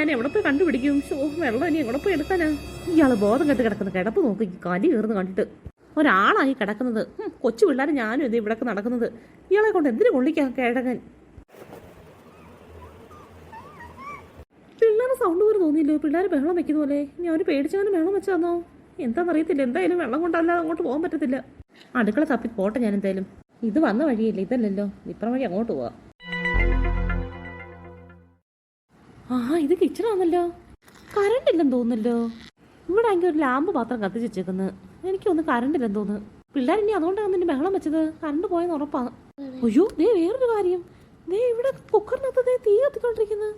ഞാൻ എവിടെ പോയി കണ്ടുപിടിക്കും? വെള്ളം ഇനി എവിടെ പോയി എടുക്കാനാ? ഇയാള് ബോധം കെട്ട് കിടക്കുന്ന കിടപ്പ് നോക്കി കലി കയറുന്ന കണ്ടിട്ട് ഒരാളായി കിടക്കുന്നത്. കൊച്ചു പിള്ളേർ ഞാനും ഇത് ഇവിടെ നടക്കുന്നത്. ഇയാളെ കൊണ്ട് എന്തിനു കൊള്ളിക്കാം കിഴങ്ങൻ? പിള്ളേരെ സൗണ്ട് പോലും തോന്നിയില്ലോ. പിള്ളേർ ബഹളം വെക്കുന്ന പോലെ. ഞാൻ ഒരു പേടിച്ചവന് ബഹളം വെച്ചാന്നോ എന്താണെന്നറിയത്തില്ല. എന്തായാലും വെള്ളം കൊണ്ടല്ലാതെ അങ്ങോട്ട് പോകാൻ പറ്റത്തില്ല. അടുക്കള തപ്പി പോട്ടെ ഞാൻ എന്തായാലും. ഇത് വന്ന വഴിയല്ലേ, ഇതല്ലല്ലോ. ഇപ്പുറം വഴി അങ്ങോട്ട് പോവാം. ഇത് കിച്ചണാണല്ലോ. കറണ്ട് ഇല്ലെന്ന് തോന്നുന്നല്ലോ. ഇവിടെ ആണെങ്കിൽ ഒരു ലാമ്പ് മാത്രം കത്തിച്ച് വെച്ചേക്കുന്നത്. എനിക്കൊന്ന് കറണ്ട് ഇല്ലെന്ന് തോന്നുന്നു. പിള്ളേർ ഇനി അതുകൊണ്ടാണ് നിന്റെ ബഹളം വെച്ചത്. കറണ്ട് പോയെന്ന് ഉറപ്പാണ്. അയ്യോ, ദേ വേറൊരു കാര്യം. ദേ ഇവിടെ കുക്കറിനകത്ത് തീ കത്തിക്കൊണ്ടിരിക്കുന്നത്.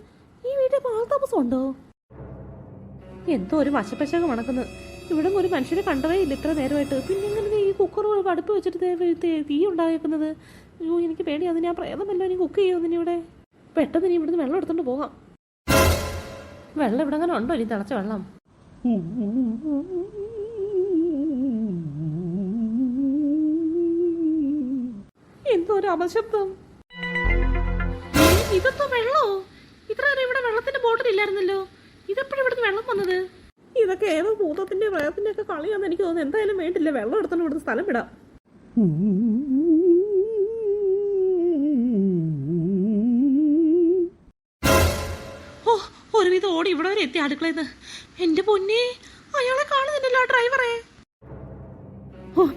ഈ വീട്ടിൽ പാൾതാമസം ഉണ്ടോ? എന്തോ ഒരു വശപ്പശക മണക്കുന്നു. ഇവിടെ ഒരു മനുഷ്യരെ കണ്ടതേ ഇല്ല ഇത്ര നേരമായിട്ട്. പിന്നെ എങ്ങനെ ഈ കുക്കർ അടുപ്പ് വെച്ചിട്ട് തീ ഉണ്ടായേക്കുന്നത്? അയ്യോ, എനിക്ക് പേടിയാണ്. ഞാൻ പ്രേതമല്ലോ ഇനി കുക്ക് ചെയ്യുമെന്ന്. ഇവിടെ പെട്ടെന്ന് ഇനി ഇവിടുന്ന് വെള്ളം എടുത്തോണ്ട് പോകാം. വെള്ളം ഇവിടെ അങ്ങനെ ഉണ്ടോ? ഇനി തിളച്ച വെള്ളം. എന്തോ ഒരു അപശബ്ദം. ഇതൊക്കെ വെള്ളോ? ഇത്ര നേരം ഇവിടെ വെള്ളത്തിന്റെ ബോട്ടിൽ ഇല്ലായിരുന്നല്ലോ. ഇതെപ്പോഴും ഇവിടുന്ന് വെള്ളം വന്നത്? ഇതൊക്കെ ഏതോ ഭൂതത്തിന്റെ പ്രേതത്തിന്റെ ഒക്കെ കളിയാന്ന് എനിക്ക് തോന്നുന്നു. എന്തായാലും വേണ്ടില്ല, വെള്ളം എടുത്തോണ്ട് ഇവിടുന്ന് സ്ഥലം വിടാം. ഒരുവിധം ഓടി ഇവിടെ വരെ എത്തി അടുക്കളന്ന്. എന്റെ പൊന്നെ, അയാളെ കാണുന്നില്ലല്ലോ ഡ്രൈവറെ.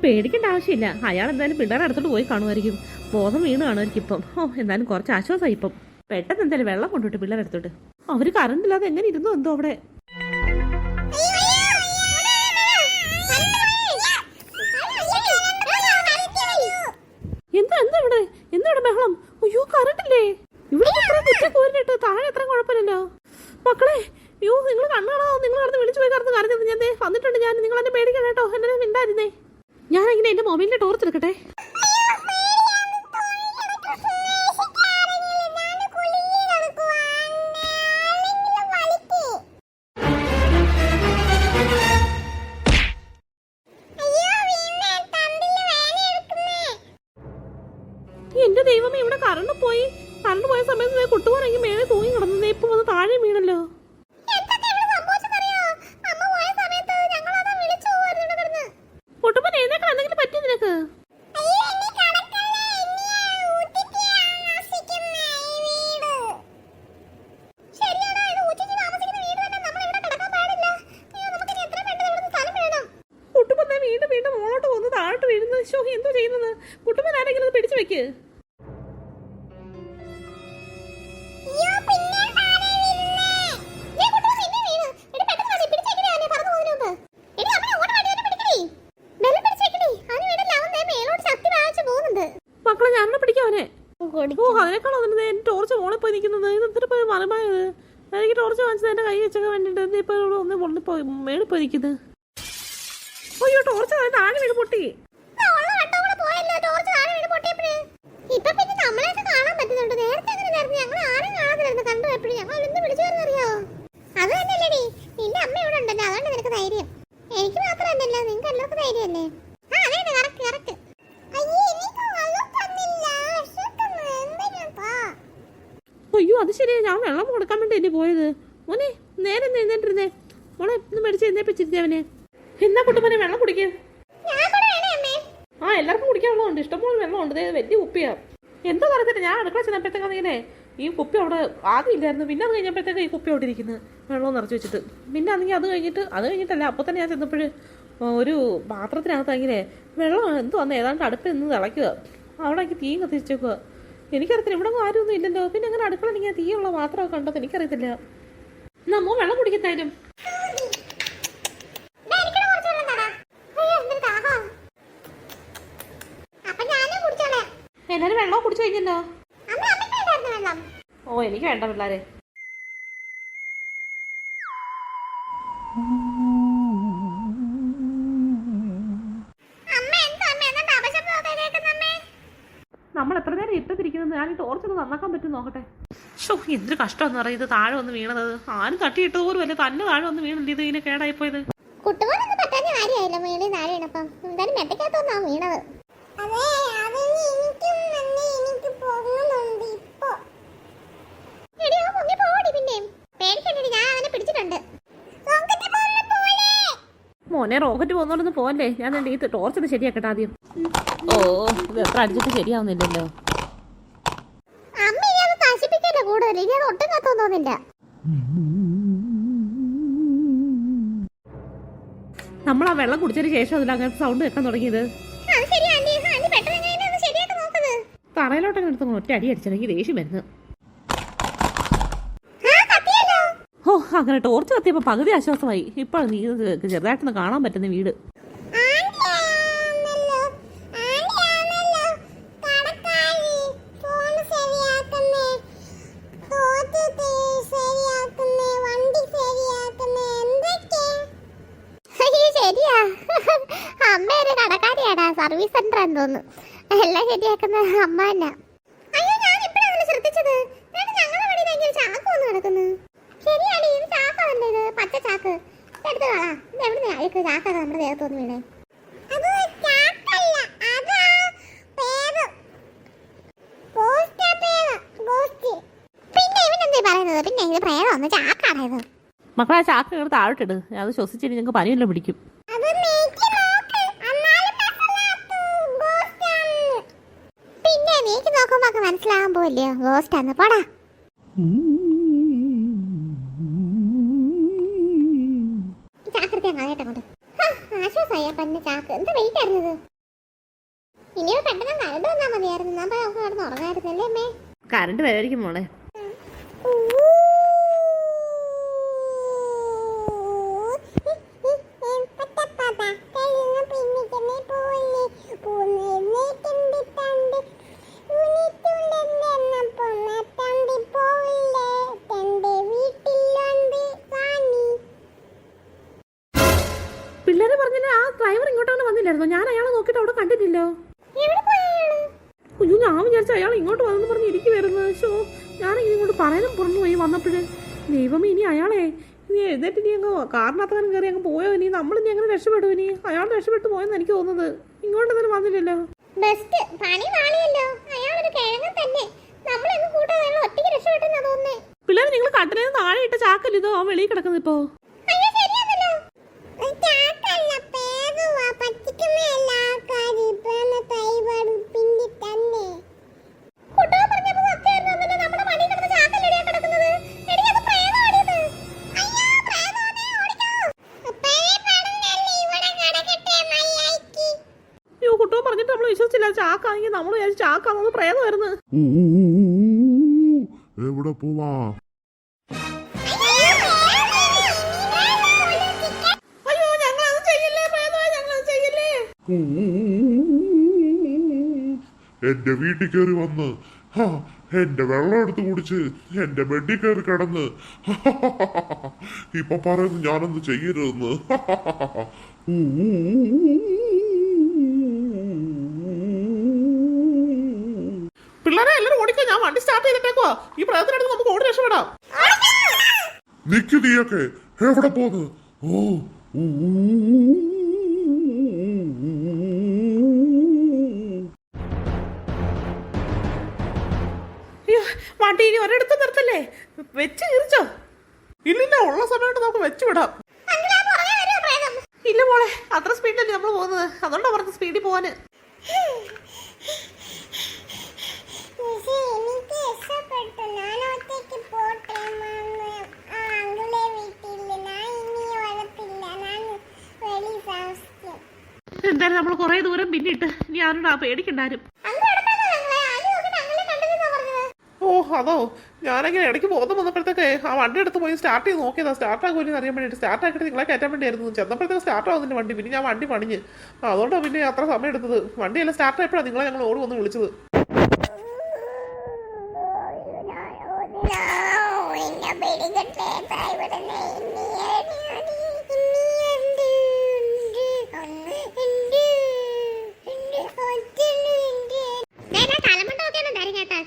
പേടിക്കേണ്ട ആവശ്യമില്ല. അയാൾ എന്തായാലും പിള്ളേരെ അടുത്തോട്ട് പോയി കാണുമായിരിക്കും. ബോധം വീണ് കാണുമായിരിക്കും ഇപ്പം. എന്തായാലും കുറച്ച് ആശ്വാസമായി ഇപ്പം. പെട്ടെന്ന് എന്തായാലും വെള്ളം കൊണ്ടുവിട്ട് പിള്ളേരെ അടുത്തോട്ട്. അവര് കറണ്ട് ഇല്ലാതെ എങ്ങനെ ഇരുന്നു എന്തോ അവിടെ. എന്താ എന്താ ഇവിടെ എന്താ ഇവിടെ ബഹളം? അയ്യോ, കറണ്ടില്ലേ? ഇവിടെ കോരിട്ട് താഴെ എത്ര കുഴപ്പമില്ലല്ലോ മക്കളെ. അയ്യോ, നിങ്ങൾ കണ്ണാണോ? നിങ്ങൾ നടന്ന് വിളിച്ചു പോയി കറന്ന് കരഞ്ഞത്. ഞാൻ വന്നിട്ടുണ്ട്. ഞാൻ നിങ്ങൾ എന്നെ പേടിക്കണം കേട്ടോ. എന്നെ മിണ്ടായിരുന്നേ. ഞാനെങ്ങനെ എന്റെ മൊബൈലിന്റെ ടോർച്ച് എടുക്കട്ടെ. എന്റെ ദൈവമേ, ഇവിടെ കറണ്ട് പോയി. കറണ്ട് പോയ സമയത്ത് കുട്ടുപോലെങ്കിൽ മേലെ തൂങ്ങി കിടന്നത്. ഇപ്പൊ വന്ന് താഴെ വീണല്ലോ. കുട്ടുമ്പൻ എഴുന്നേക്കാൻ എന്തെങ്കിലും പറ്റി നിനക്ക്? കുട്ടുമ്പൻ വീണ്ടും വീണ്ടും മുകളോട്ട് വന്ന് താഴോട്ട് വീഴുന്നത്. ഷോ, എന്തോ ചെയ്യുന്നത്? കുട്ടുമ്പൻ ആരെങ്കിലും ഒന്ന് പിടിച്ചു വെക്ക്. മക്കളെ, ഞാൻ പിടിക്കാവനെ. അതിനേക്കാൾ ടോർച്ച് മോളിൽ പോയി നിൽക്കുന്നത്. ഇതെന്തിട്ട് പോയി മലമായത്? എനിക്ക് ടോർച്ച് വാങ്ങിച്ചത് എന്റെ കൈ വെച്ചൊക്കെ വേണ്ടിട്ട് ഇപ്പൊ ഒന്ന് പൊള്ളിപ്പോയി മേളിൽ പോയി നിൽക്കുന്നത്. അയ്യോ, ടോർച്ച് താഴെ വീണ് പൊട്ടി. എനിക്ക് മാത്രമല്ല, നിങ്ങൾക്ക് എല്ലാവർക്കും ധൈര്യമല്ലേ? അയ്യോ, അത് ശരിയാ. ഞാൻ വെള്ളം കൊടുക്കാൻ വേണ്ടി എന്നെ പോയത്. മോനെ, നേരെ എഴുന്നേറ്റിരുന്നേ. മോളെ ഒന്ന് മേടിച്ച് എഴുന്നേപ്പിച്ചിരുന്നേ അവനെ. എന്നാ കുട്ടുമോനെ വെള്ളം കുടിക്കേ. എല്ലാവർക്കും കുടിക്കാൻ വെള്ളമുണ്ട്. ഇഷ്ടംപോലെ വെള്ളമുണ്ട്. വലിയ കുപ്പിയാ. എന്തോ തരത്തില്ല. ഞാൻ അടുക്കള ചെന്നപ്പോഴത്തേക്കാണെങ്കിൽ ഈ കുപ്പി അവിടെ ആദ്യം ഇല്ലായിരുന്നു. പിന്നെ അത് കഴിഞ്ഞപ്പോഴത്തേക്ക് ഈ കുപ്പി അവിടെ ഇരിക്കുന്നത് വെള്ളം നിറച്ച് വെച്ചിട്ട്. പിന്നെ ആണെങ്കിൽ അത് കഴിഞ്ഞിട്ടല്ല, അപ്പോൾ തന്നെ ഞാൻ ചെന്നപ്പോൾ ഒരു പാത്രത്തിനകത്താങ്കിലേ വെള്ളം എന്തോ വന്ന് ഏതാണ്ട് അടുപ്പിൽ നിന്ന് തിളയ്ക്കുക. അവിടെ തീ കത്തിച്ചേക്കുക. എനിക്കറിയത്തില്ല. ഇവിടെ ആരും ഒന്നും ഇല്ലല്ലോ. പിന്നെ അങ്ങനെ അടുക്കള ഇങ്ങനെ തീയുള്ള പാത്രമൊക്കെ ഉണ്ടോ എനിക്കറിയത്തില്ല. നമ്മ വെള്ളം കുടിക്കത്തായാലും. എല്ലാരും വെള്ളം കുടിച്ചു കഴിഞ്ഞല്ലോ. ഓ, എനിക്ക് വേണ്ട പിള്ളേരെ. നമ്മൾ എത്ര നേരം ഇട്ടത്തിരിക്കുന്നത്. ഞാൻ ഈ ടോർച്ചൊന്ന് നന്നാക്കാൻ പറ്റും നോക്കട്ടെ. ഷോ, എന്തൊരു കഷ്ടമെന്ന് പറയും. ഇത് താഴെ വന്ന് വീണത്. ആരും തട്ടിയിട്ട് പോലും അല്ലേ, തന്നെ താഴെ വന്ന് വീണില്ല. ഇത് ഇങ്ങനെ കേടായിപ്പോയത്. പേടിക്കണ്ട, ഞാൻ അവനെ പിടിച്ചിട്ടുണ്ട്. റോക്കറ്റ് പോലെ പോലെ. മോനെ റോക്കറ്റ് പോകുന്നോണ്ടൊന്ന് പോവല്ലേ, ഞാൻ ഈ ടോർച്ച് ഒന്ന് ശരിയാക്കട്ടെ ആദ്യം. ഓ ഇത് എത്ര അടിച്ചിട്ട് ശരിയാവുന്നില്ലല്ലോ. അമ്മ ഇനി അത് നശിപ്പിക്കല്ലേ കൂടുതൽ, ഇനി അത് ഒട്ടും കത്തൊന്നും തോന്നില്ല. നമ്മൾ ആ വെള്ളം കുടിച്ചതിന് ശേഷം അതിൽ അങ്ങനത്തെ സൗണ്ട് കേൾക്കാൻ തുടങ്ങിയത്. അത് ശരി ആന്റി, ആന്റി പെട്ടെന്ന് എങ്ങനെയാണ് അത് ശരിയാക്കാൻ നോക്കുന്നത്? തറയിലോട്ടൊക്കെ എടുത്ത് ഒറ്റ അടി അടിച്ചിടങ്ങി ദേഷ്യം വരുന്നു. ഓ അങ്ങനെ ടോർച്ച് കത്തിയപ്പോൾ പകുതി ആശ്വാസമായി. ഇപ്പോൾ നീ ചെറുതായിട്ടൊന്ന് കാണാൻ പറ്റുന്ന വീട്. അമ്മയൊരു കടക്കാരിയാടാ, സർവീസ് സെന്റർ എന്ന് തോന്നുന്നു. എല്ലാം ശരിയാക്കുന്ന അമ്മ തന്നെ. അയ്യോ, ഞാൻ ഇപ്പഴാണ് ശ്രദ്ധിച്ചത്. ഞങ്ങളുടെ വഴി ഭയങ്കര ചാക്ക് വന്ന് കിടക്കുന്നു. ശരിയാണ്, ഇത് ചാക്കല്ലേ, ഇത് പച്ച ചാക്ക്. എടുത്ത് കളാ. ഇത് എവിടെ അഴുക്ക് ചാക്കാണ് നമ്മുടെ ദേഹത്തോന്ന് വീണേ. പിന്നെ ഇവനെന്തേ പറയുന്നത്? പിന്നെ ഇത് പ്രേതം ചാക്കാണത്. മക്കളെ ആ ചാക്ക് എടുത്ത് താഴോട്ടിട്, അത് ശ്വസിച്ചിട്ട് നിങ്ങൾക്ക് പനിയെല്ലാം പിടിക്കും. പിന്നെ നീക്ക് നോക്കുമ്പോ മനസ്സിലാകാൻ പോവില്ലയോ ഗോസ്റ്റ് ആന്ന്? പോടാ. ചാക്കൃത്യ കളയട്ടെ കൊണ്ട് ആശ്വാസമായ പന്ന ചാക്ക്. എന്താ വെയിറ്റ് ആയിരുന്നത്? ഇനിയോ പെട്ടെന്ന് കരണ്ട് വന്നാ മതിയായിരുന്നു. നമ്മൾ നമുക്ക് കിടന്ന് ഉറങ്ങായിരുന്നല്ലേ അമ്മേ? കറണ്ട് വരായിരിക്കും മോളെ. പിള്ളേരെ പറഞ്ഞില്ല, ആ ഡ്രൈവർ ഇങ്ങോട്ടാണ് വന്നില്ലായിരുന്നോ? ഞാൻ അയാളെ നോക്കിയിട്ട് അവിടെ കണ്ടിട്ടില്ലോ. അയ്യോ, ഞാൻ വിചാരിച്ച അയാൾ ഇങ്ങോട്ട് വന്നെന്ന് പറഞ്ഞ് ഇരിക്കുവായിരുന്നു. ഷോ, ഞാനിങ്ങനെ ഇങ്ങോട്ട് പറയാനും പുറന്നു പോയി വന്നപ്പോഴേ. ദൈവമേ, ഇനി അയാളെ ഇനി എഴുന്നേറ്റ് ഇനി അങ്ങ് കാറിനകത്താനും കയറി അങ്ങ് പോയോ? ഇനി നമ്മളിനി അങ്ങനെ രക്ഷപ്പെടും? ഇനി അയാൾ രക്ഷപ്പെട്ടു പോയെന്ന് എനിക്ക് തോന്നുന്നത്. ഇങ്ങോട്ട് തന്നെ വന്നില്ലല്ലോ. ബെസ്റ്റ് പണി വാളിയല്ലോ. അയാളൊരു കിഴങ്ങൻ തന്നെ. നമ്മളെന്ന് കൂട്ടാ അയാൾ ഒറ്റയ്ക്ക് രക്ഷപ്പെട്ടെന്നാ തോന്നുന്നേ. പിള്ളേർ നിങ്ങൾ കണ്ടിന് താഴെ ഇട്ട ചാക്കല്ല ഇതോ ആ വെളിയിൽ കിടക്കുന്നത് ഇപ്പോ? കുട്ടോ പറഞ്ഞിട്ട് നമ്മൾ വിശ്വസിച്ചില്ല. ചാക്കാണെങ്കിൽ നമ്മൾ വിചാരിച്ചു ചാക്കാന്നത് പ്രേതമായിരുന്നു. എവിടെ പോവാ? അയ്യോ, ഞങ്ങളത് ചെയ്യല്ലേ പ്രേതമായി, ഞങ്ങളത് ചെയ്യല്ലേ. എന്റെ വീട്ടിൽ കയറി വന്ന് എന്റെ വെള്ളം എടുത്ത് കുടിച്ച് എന്റെ ബെഡിൽ കയറി കിടന്ന് ഇപ്പൊ പറയുന്നു ഞാനൊന്ന് ചെയ്യരുതെന്ന്. പിള്ളേരെ എല്ലാരും ഓടിക്കോ, ഞാൻ വണ്ടി സ്റ്റാർട്ട് ചെയ്തിട്ടേക്കോ. ഈ പ്രേതത്തിനടുത്ത് നമുക്ക് ഓടി രക്ഷപ്പെടാം. നിക്ക്, നീയൊക്കെ എവിടെ പോന്ന്? വണ്ടി ഇനി ഒരിടത്ത് നിർത്തല്ലേ, വെച്ച് കീറിച്ചോ? ഇല്ലില്ല, ഉള്ള സമയത്ത് നമുക്ക് വെച്ച് വിടാം. ഇല്ല മോളെ, അത്ര സ്പീഡിലല്ലേ നമ്മൾ പോകുന്നത്, അതുകൊണ്ടാ പറഞ്ഞ സ്പീഡിൽ പോവാന്. എന്തായാലും നമ്മൾ കുറെ ദൂരം പിന്നിട്ട് ഇനി ആരോടാ പേടിക്കണ്ടാരും. ഓ അതോ, ഞാനങ്ങനെ ഇടയ്ക്ക് ബോധം വന്നപ്പോഴത്തേക്ക് ആ വണ്ടി എടുത്ത് പോയി സ്റ്റാർട്ട് ചെയ്ത് നോക്കിയതാ. സ്റ്റാർട്ട് ആകുമെന്ന് അറിയാൻ വേണ്ടിയിട്ട് സ്റ്റാർട്ട് ആക്കിയിട്ട് നിങ്ങളെ കയറ്റാൻ വേണ്ടിയായിരുന്നു. ചെന്നപ്പോഴത്തേക്ക് സ്റ്റാർട്ട് ആവുന്നില്ല വണ്ടി. പിന്നെ ഞാൻ വണ്ടി പണിഞ്ഞ്, അതുകൊണ്ടാണ് പിന്നെ അത്ര സമയം എടുത്തത്. വണ്ടിയെല്ലാം സ്റ്റാർട്ട് ആയപ്പോഴാണ് നിങ്ങളെ ഞങ്ങൾ ഓടി വന്ന് വിളിച്ചത്.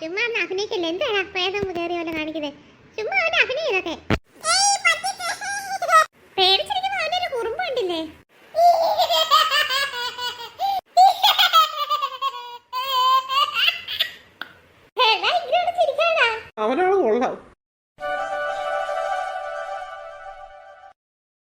ചുമ്മാ അഭിനയിക്കല്ലേ, എന്താണ് പ്രേതം കയറി വല്ല കാണിക്കുന്നത്? ചുമ്മാ അവന്റെ അഭിനയം ഇതൊക്കെ. പേടിച്ചിരിക്കുന്ന അവന്റെ ഒരു കുറുമ്പ് കണ്ടില്ലേ? അവനാണ് കൊള്ളാം.